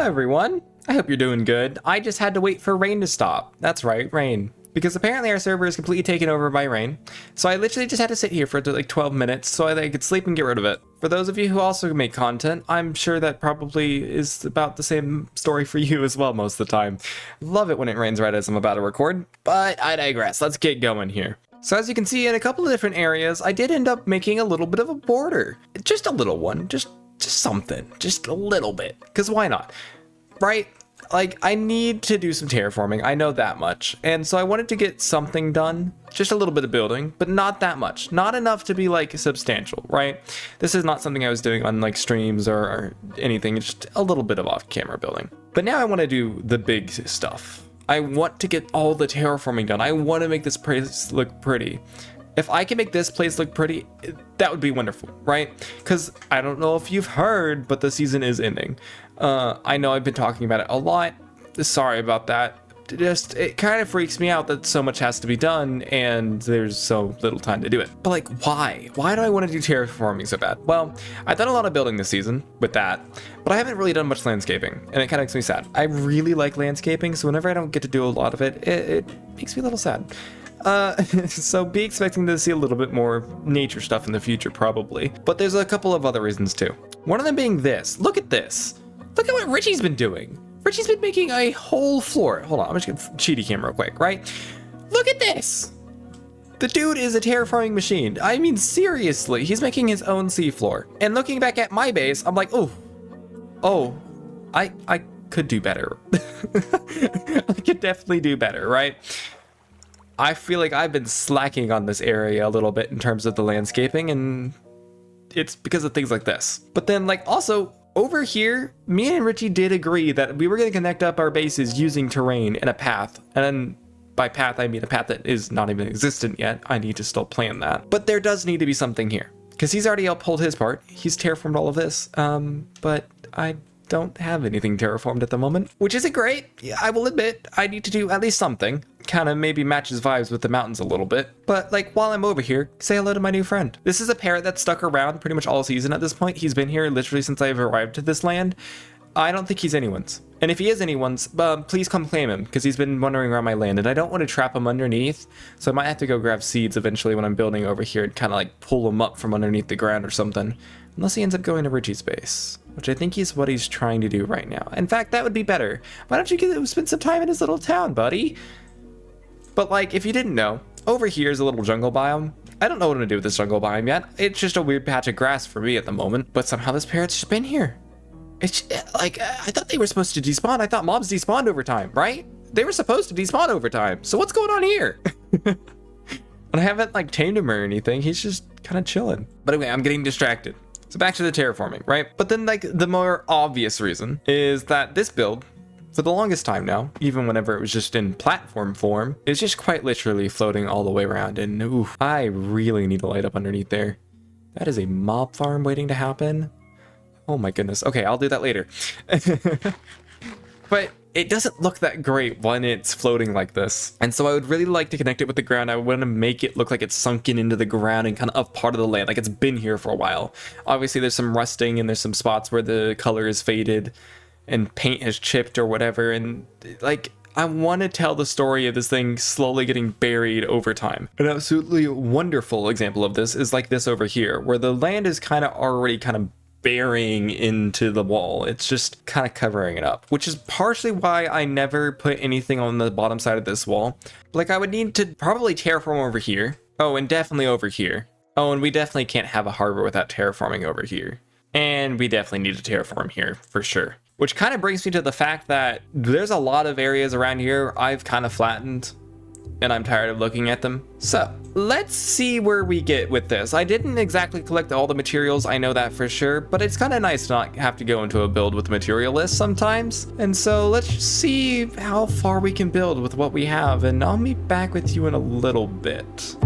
everyone! I hope you're doing good. I just had to wait for rain to stop. That's right, rain. Because apparently our server is completely taken over by rain. So I literally just had to sit here for like 12 minutes so I could sleep and get rid of it. For those of you who also make content, I'm sure that probably is about the same story for you as well most of the time. Love it when it rains right as I'm about to record, but I digress. Let's get going here. So as you can see in a couple of different areas, I did end up making a little bit of a border. Just a little one, just something, just a little bit, because why not, right? Like, I need to do some terraforming, I know that much, and so I wanted to get something done, just a little bit of building, but not that much, not enough to be like substantial, right? This is not something I was doing on like streams or anything, it's just a little bit of off-camera building. But now I want to do the big stuff. I want to get all the terraforming done. I want to make this place look pretty. If I can make this place look pretty, that would be wonderful, right? Because I don't know if you've heard, but the season is ending. I know I've been talking about it a lot. Sorry about that. It kind of freaks me out that so much has to be done and there's so little time to do it. But like, why? Why do I want to do terraforming so bad? Well, I've done a lot of building this season with that, but I haven't really done much landscaping, and it kind of makes me sad. I really like landscaping, so whenever I don't get to do a lot of it, it makes me a little sad. So be expecting to see a little bit more nature stuff in the future, probably. But there's a couple of other reasons too. One of them being this. Look at this. Look at what Richie's been doing. Richie's been making a whole floor. Hold on, I'm just gonna cheaty cam real quick, right? Look at this. The dude is a terraforming machine. I mean, seriously, he's making his own seafloor. And looking back at my base, I'm like, oh, I could do better. I could definitely do better, right? I feel like I've been slacking on this area a little bit in terms of the landscaping, and it's because of things like this. But then, like, also over here, me and Richie did agree that we were going to connect up our bases using terrain and a path. And then by path, I mean a path that is not even existent yet. I need to still plan that. But there does need to be something here, because he's already uphold his part. He's terraformed all of this, but I don't have anything terraformed at the moment, which isn't great. Yeah, I will admit, I need to do at least something. Kind of maybe matches vibes with the mountains a little bit. But like, while I'm over here, say hello to my new friend. This is a parrot that's stuck around pretty much all season at this point. He's been here literally since I've arrived to this land. I don't think he's anyone's. And if he is anyone's, please come claim him, because he's been wandering around my land and I don't want to trap him underneath. So I might have to go grab seeds eventually when I'm building over here and kind of like pull him up from underneath the ground or something. Unless he ends up going to Richie's base, which I think is what he's trying to do right now. In fact, that would be better. Why don't you spend some time in his little town, buddy? But like, if you didn't know, over here is a little jungle biome. I don't know what I'm gonna do with this jungle biome yet. It's just a weird patch of grass for me at the moment, but somehow this parrot's just been here. It's like, I thought they were supposed to despawn. I thought mobs despawned over time, right? They were supposed to despawn over time. So what's going on here? And I haven't like tamed him or anything. He's just kind of chilling. But anyway, I'm getting distracted. So back to the terraforming, right? But then like the more obvious reason is that this build, for the longest time now, even whenever it was just in platform form, is just quite literally floating all the way around. And ooh, I really need to light up underneath there. That is a mob farm waiting to happen. Oh my goodness. Okay, I'll do that later. But it doesn't look that great when it's floating like this. And so I would really like to connect it with the ground. I want to make it look like it's sunken into the ground and kind of part of the land, like it's been here for a while. Obviously there's some rusting and there's some spots where the color is faded and paint has chipped or whatever. And like, I want to tell the story of this thing slowly getting buried over time. An absolutely wonderful example of this is like this over here, where the land is kind of already kind of burying into the wall. It's just kind of covering it up, which is partially why I never put anything on the bottom side of this wall. Like, I would need to probably terraform over here. Oh, and definitely over here. Oh, and we definitely can't have a harbor without terraforming over here. And we definitely need to terraform here for sure. Which kind of brings me to the fact that there's a lot of areas around here I've kind of flattened, and I'm tired of looking at them. So let's see where we get with this. I didn't exactly collect all the materials, I know that for sure, but it's kind of nice to not have to go into a build with a material list sometimes. And so let's see how far we can build with what we have, and I'll meet back with you in a little bit.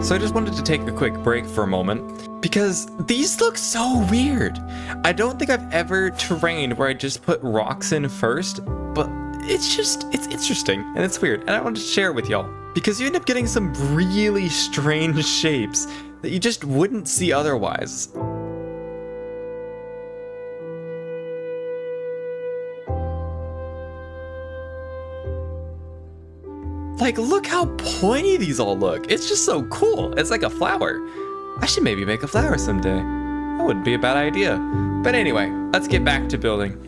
So I just wanted to take a quick break for a moment because these look so weird. I don't think I've ever terrained where I just put rocks in first, but it's interesting and it's weird, and I wanted to share it with y'all because you end up getting some really strange shapes that you just wouldn't see otherwise. Like, look how pointy these all look. It's just so cool. It's like a flower. I should maybe make a flower someday. That wouldn't be a bad idea. But anyway, let's get back to building.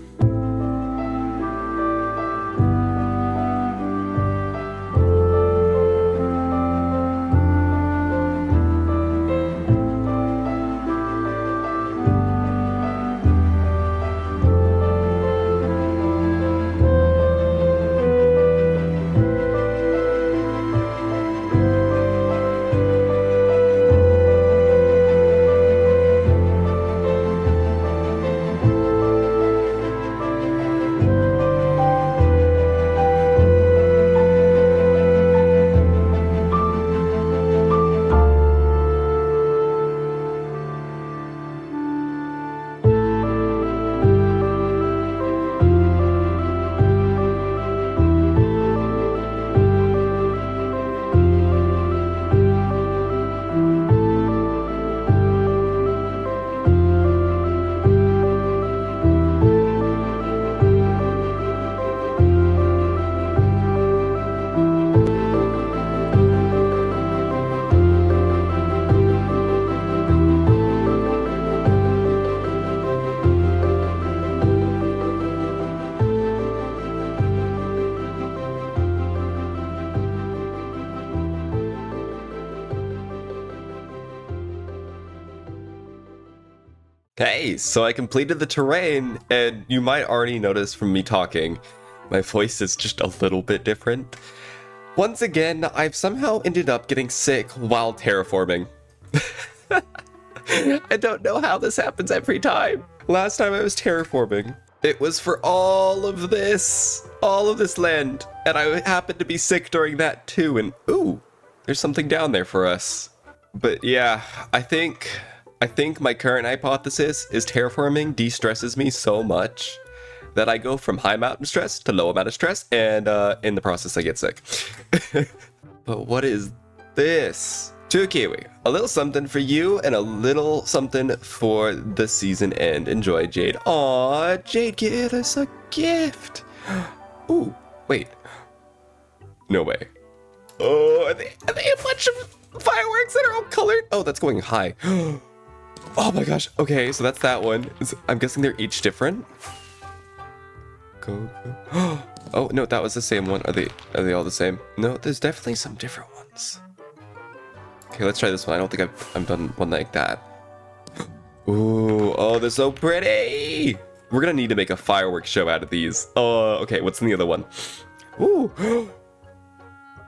Hey, so I completed the terrain, and you might already notice from me talking, my voice is just a little bit different. Once again, I've somehow ended up getting sick while terraforming. I don't know how this happens every time. Last time I was terraforming, it was for all of this land, and I happened to be sick during that too, and ooh, there's something down there for us. But yeah, I think my current hypothesis is terraforming de-stresses me so much that I go from high amount of stress to low amount of stress, and in the process I get sick. But what is this? To a Kiwi, a little something for you and a little something for the season end. Enjoy, Jade. Aw, Jade, get us a gift. Ooh, wait. No way. Oh, are they a bunch of fireworks that are all colored? Oh, that's going high. Oh my gosh. Okay, so that's that one. I'm guessing they're each different. Go. Oh no, that was the same one. Are they all the same? No, there's definitely some different ones. Okay, let's try this one. I don't think I've done one like that. Ooh, oh, they're so pretty. We're gonna need to make a fireworks show out of these. Oh, okay, what's in the other one? Ooh.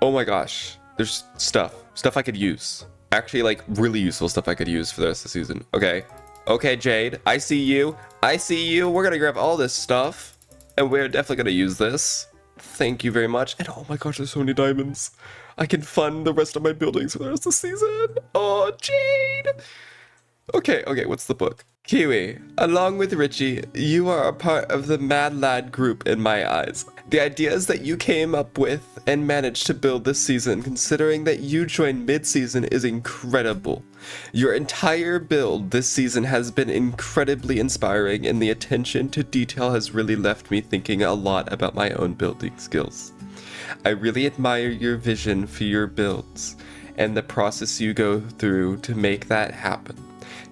Oh my gosh. There's stuff I could use. Actually, like, really useful stuff I could use for the rest of the season. Okay. Okay, Jade, I see you. We're gonna grab all this stuff, and we're definitely gonna use this. Thank you very much. And oh my gosh, there's so many diamonds. I can fund the rest of my buildings for the rest of the season. Oh, Jade. Okay, what's the book? Kiwi, along with Richie, you are a part of the Mad Lad group in my eyes. The ideas that you came up with and managed to build this season, considering that you joined mid-season, is incredible. Your entire build this season has been incredibly inspiring, and the attention to detail has really left me thinking a lot about my own building skills. I really admire your vision for your builds and the process you go through to make that happen.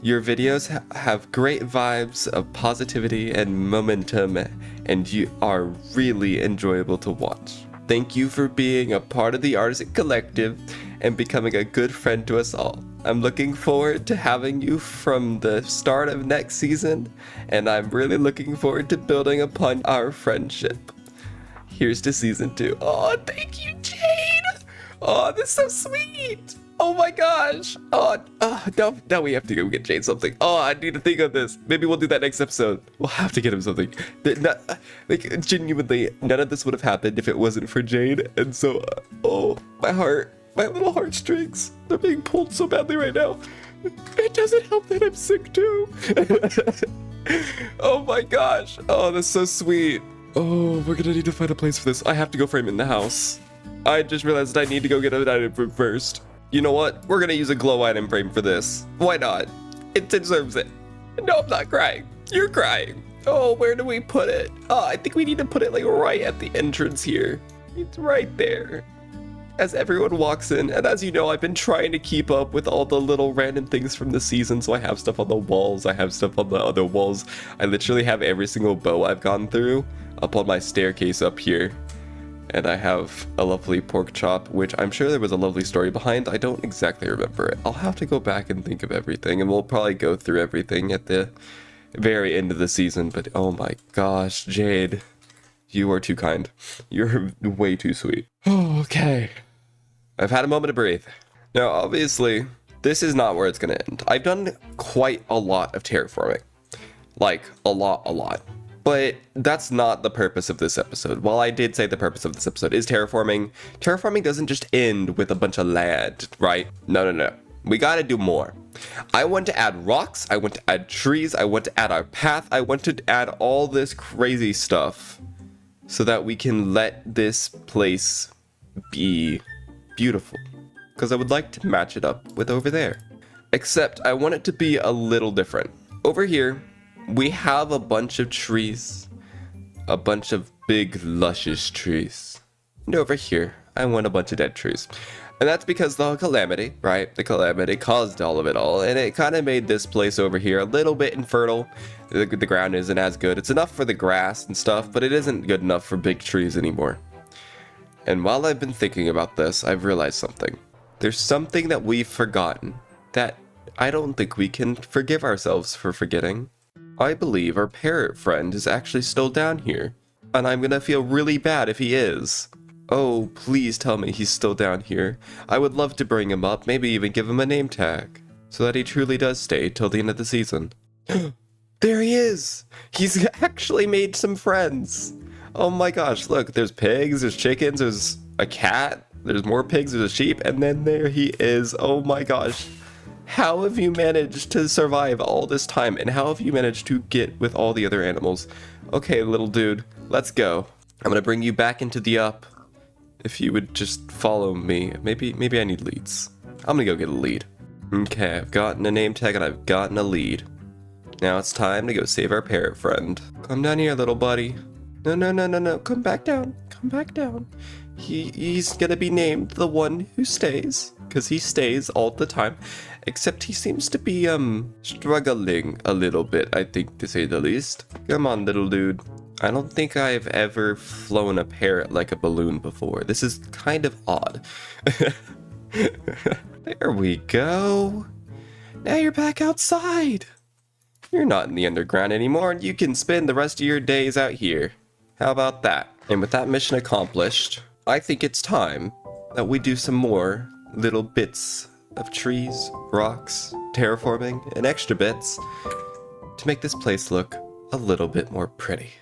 Your videos have great vibes of positivity and momentum, and you are really enjoyable to watch. Thank you for being a part of the Artisan Collective and becoming a good friend to us all. I'm looking forward to having you from the start of next season, and I'm really looking forward to building upon our friendship. Here's to season 2. Oh, thank you, Jade! Oh, this is so sweet! Oh my gosh! Oh, now we have to go get Jade something. Oh, I need to think of this. Maybe we'll do that next episode. We'll have to get him something. Genuinely, none of this would have happened if it wasn't for Jade. And so, oh, my heart. My little heartstrings. They're being pulled so badly right now. It doesn't help that I'm sick too. Oh my gosh. Oh, that's so sweet. Oh, we're gonna need to find a place for this. I have to go frame it in the house. I just realized I need to go get an item frame first. You know what? We're gonna use a glow item frame for this. Why not? It deserves it. No, I'm not crying. You're crying. Oh, where do we put it? Oh, I think we need to put it like right at the entrance here. It's right there. As everyone walks in, and as you know, I've been trying to keep up with all the little random things from the season, so I have stuff on the walls, I have stuff on the other walls. I literally have every single bow I've gone through up on my staircase up here. And I have a lovely pork chop, which I'm sure there was a lovely story behind. I don't exactly remember it. I'll have to go back and think of everything, and we'll probably go through everything at the very end of the season. But oh my gosh, Jade, you are too kind. You're way too sweet. Oh, okay. I've had a moment to breathe. Now, obviously, this is not where it's going to end. I've done quite a lot of terraforming. Like, a lot. But that's not the purpose of this episode. While I did say the purpose of this episode is terraforming, terraforming doesn't just end with a bunch of land, right? No. We gotta do more. I want to add rocks, I want to add trees, I want to add our path, I want to add all this crazy stuff so that we can let this place be beautiful. Because I would like to match it up with over there. Except I want it to be a little different. Over here, we have a bunch of trees, a bunch of big luscious trees. And over here, I want a bunch of dead trees. And that's because the calamity, right? The calamity caused all of it all, and it kind of made this place over here a little bit infertile. The ground isn't as good. It's enough for the grass and stuff, but it isn't good enough for big trees anymore. And while I've been thinking about this, I've realized something. There's something that we've forgotten that I don't think we can forgive ourselves for forgetting. I believe our parrot friend is actually still down here, and I'm gonna feel really bad if he is. Oh, please tell me he's still down here. I would love to bring him up, maybe even give him a name tag, so that he truly does stay till the end of the season. There he is! He's actually made some friends! Oh my gosh, look, there's pigs, there's chickens, there's a cat, there's more pigs, there's a sheep, and then there he is. Oh my gosh. How have you managed to survive all this time, and how have you managed to get with all the other animals? Okay, little dude, let's go. I'm gonna bring you back into the up. If you would just follow me. Maybe I need leads. I'm gonna go get a lead. Okay, I've gotten a name tag and I've gotten a lead. Now it's time to go save our parrot friend. Come down here, little buddy. No. Come back down. Come back down. He's gonna be named the one who stays, because he stays all the time. Except he seems to be, struggling a little bit, I think, to say the least. Come on, little dude. I don't think I've ever flown a parrot like a balloon before. This is kind of odd. There we go. Now you're back outside. You're not in the underground anymore, and you can spend the rest of your days out here. How about that? And with that mission accomplished, I think it's time that we do some more little bits of trees, rocks, terraforming, and extra bits to make this place look a little bit more pretty.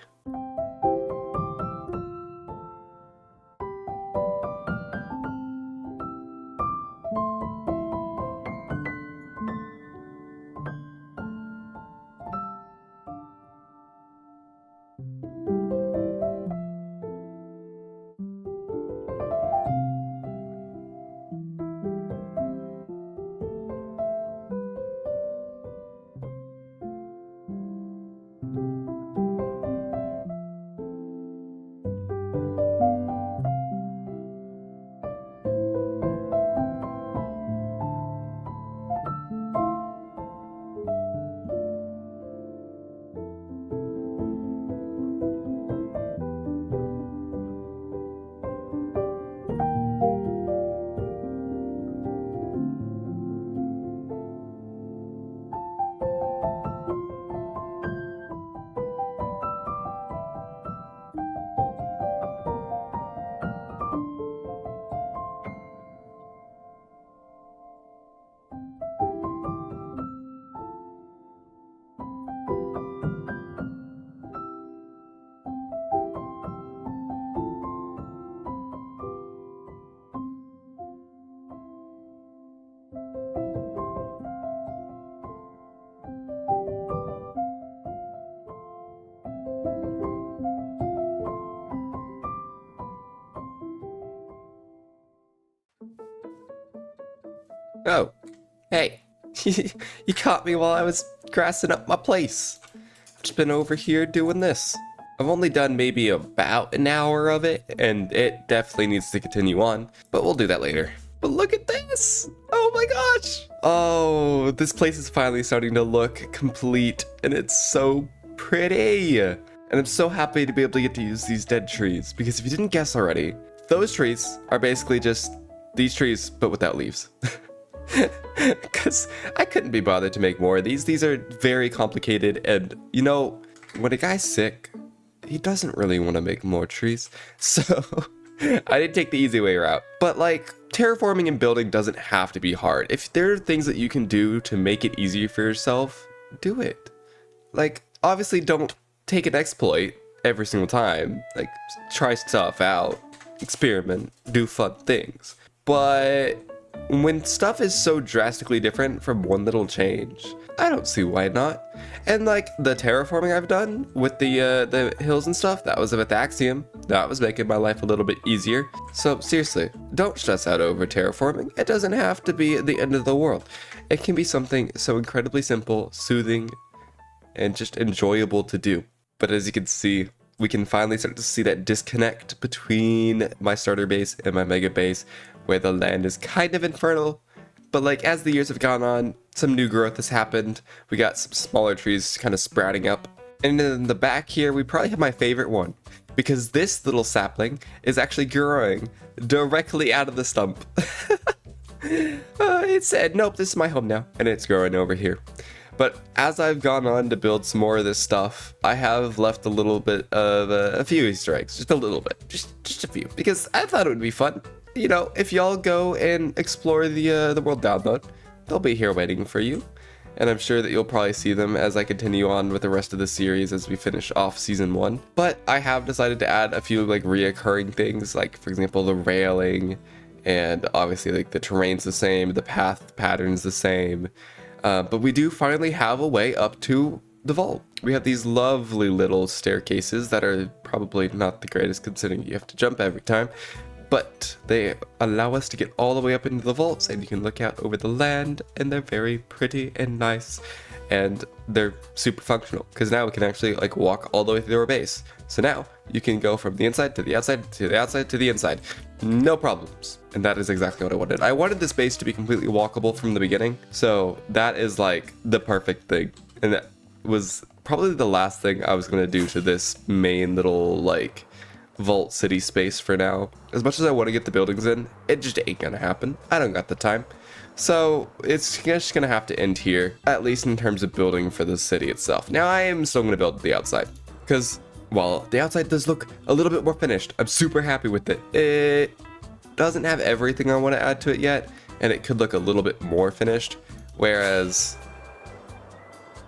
Oh, hey, you caught me while I was grassing up my place. I've just been over here doing this. I've only done maybe about an hour of it, and it definitely needs to continue on, but we'll do that later. But look at this! Oh my gosh! Oh, this place is finally starting to look complete, and it's so pretty. And I'm so happy to be able to get to use these dead trees, because if you didn't guess already, those trees are basically just these trees, but without leaves. Because I couldn't be bothered to make more of these. These are very complicated, and you know, when a guy's sick, he doesn't really want to make more trees. So I did take the easy way route. But like, terraforming and building doesn't have to be hard. If there are things that you can do to make it easier for yourself, do it. Like, obviously don't take an exploit every single time. Like, try stuff out, experiment, do fun things. But when stuff is so drastically different from one little change, I don't see why not. And like the terraforming I've done with the hills and stuff, that was with Axiom. That was making my life a little bit easier. So seriously, don't stress out over terraforming. It doesn't have to be the end of the world. It can be something so incredibly simple, soothing, and just enjoyable to do. But as you can see, we can finally start to see that disconnect between my starter base and my mega base, where the land is kind of infernal. But like, as the years have gone on, some new growth has happened. We got some smaller trees kind of sprouting up. And in the back here, we probably have my favorite one, because this little sapling is actually growing directly out of the stump. It said, nope, this is my home now. And it's growing over here. But as I've gone on to build some more of this stuff, I have left a little bit of a few Easter eggs, just a little bit, just a few, because I thought it would be fun. You know, if y'all go and explore the world download, they'll be here waiting for you. And I'm sure that you'll probably see them as I continue on with the rest of the series as we finish off season 1. But I have decided to add a few like reoccurring things, like for example, the railing, and obviously like the terrain's the same, the path pattern's the same. But we do finally have a way up to the vault. We have these lovely little staircases that are probably not the greatest considering you have to jump every time. But they allow us to get all the way up into the vaults, and you can look out over the land, and they're very pretty and nice, and they're super functional because now we can actually like walk all the way through our base. So now you can go from the inside to the outside to the outside to the inside, no problems. And that is exactly what I wanted. I wanted this base to be completely walkable from the beginning, so that is like the perfect thing. And that was probably the last thing I was gonna do to this main little like vault city space for now. As much as I want to get the buildings in, it just ain't gonna happen. I don't got the time. So it's just gonna have to end here, at least in terms of building for the city itself. Now I am still gonna build the outside, because while the outside does look a little bit more finished, I'm super happy with it. It doesn't have everything I want to add to it yet, and it could look a little bit more finished. Whereas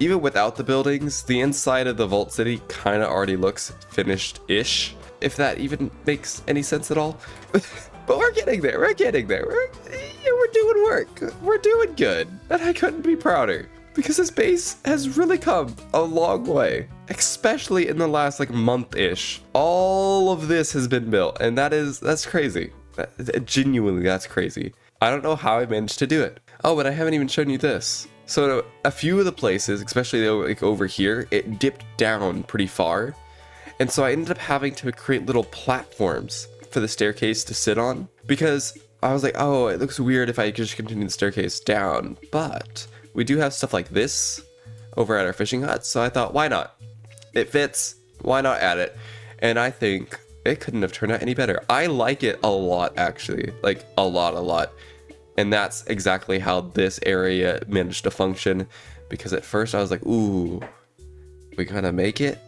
even without the buildings, the inside of the vault city kind of already looks finished-ish, if that even makes any sense at all. But we're getting there, we're getting there. We're doing work, we're doing good, and I couldn't be prouder, because this base has really come a long way, especially in the last like month-ish. All of this has been built, and that's crazy. Genuinely, that's crazy. I don't know how I managed to do it. Oh, but I haven't even shown you this. So a few of the places, especially like over here, it dipped down pretty far. And so I ended up having to create little platforms for the staircase to sit on, because I was like, oh, it looks weird if I just continue the staircase down. But we do have stuff like this over at our fishing hut, so I thought, why not? It fits, why not add it? And I think it couldn't have turned out any better. I like it a lot, actually, like a lot. And that's exactly how this area managed to function, because at first I was like, ooh, we gonna make it?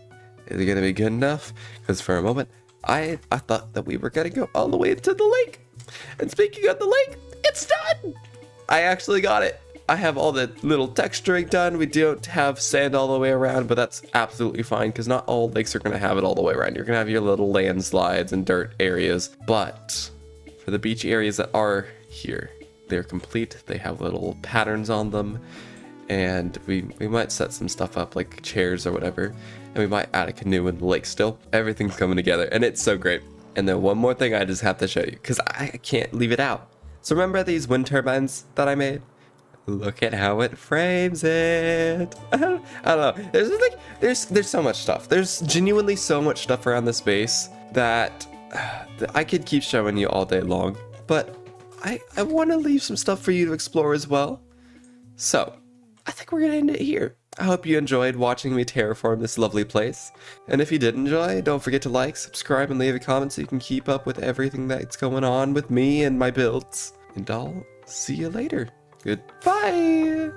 Is it gonna be good enough? Because for a moment, I thought that we were gonna go all the way to the lake. And speaking of the lake, it's done! I actually got it. I have all the little texturing done. We don't have sand all the way around, but that's absolutely fine, because not all lakes are gonna have it all the way around. You're gonna have your little landslides and dirt areas. But for the beach areas that are here, they're complete. They have little patterns on them. And we might set some stuff up like chairs or whatever, and we might add a canoe in the lake still. Everything's coming together, and it's so great. And then one more thing I just have to show you, because I can't leave it out. So remember these wind turbines that I made? Look at how it frames it. I don't know. There's so much stuff. There's genuinely so much stuff around this base that I could keep showing you all day long. But I want to leave some stuff for you to explore as well. So I think we're gonna end it here. I hope you enjoyed watching me terraform this lovely place. And if you did enjoy, don't forget to like, subscribe, and leave a comment so you can keep up with everything that's going on with me and my builds. And I'll see you later. Goodbye!